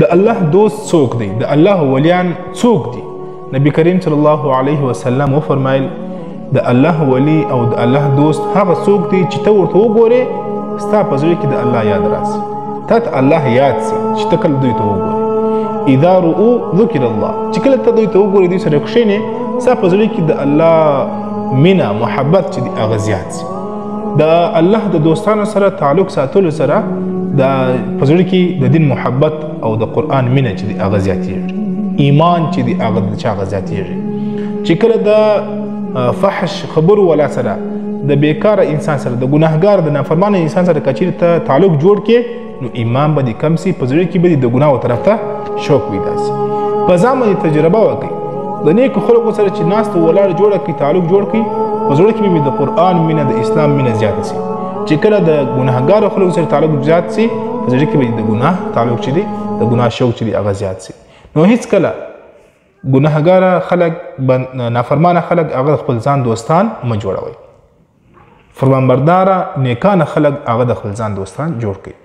د الله دوست څوک دی؟ د الله ولیان څوک دي؟ نبی کریم صلی الله علیه وسلم وفرمایل د الله ولی او د الله دوست هغه څوک دی چې ته ورته وګورې ستا په زړه کې د الله یاد راسي، تا ته الله یاد سي چې ته کله دوی ته وګورې. اذا رؤوا ذکر الله، چې کله ته دوی ته وګورې دوی سره کښېنې ستا په زړه کې د الله مینه محبت چې دی هغه زیات سي. د الله د دوستانو سره تعلق ساتلو سره د په زړه کې د دین محبت او د قرآن مینه چې دی هغه زیاتېږي، ایمان چې دی هغه د چا هغه زیاتېږي. چې کله د فحش خبرو والا سره د بیکاره انسان سره د ګناهګار د نافرمانه انسان سره که چیرې ته تعلق جوړ کړې نو ایمان به دې کم سي، په زړه کې به دې د ګناهو طرف ته شوق پیدا سي. په ځان باندې تجربه وکړئ، د نیکو خلکو سره چې ناست ولاړ جوړه کړئ، تعلق جوړ کړئ، په زړه کې به د قرآن مینه د اسلام مینه زیاته سي. چې کله د ګناهګارو خلکو سره تعلق زیات سي په زړه کې به د ګناه تعلق چې دی د ګناه شوق چې دی هغه زیات سي. نو هیڅ کله ګناهګاره خلک نافرمانه خلک هغه خپل ځان دوستان مه جوړوئ، فرمانبرداره نیکانه خلک هغه د خپل ځان دوستان جوړ کړئ.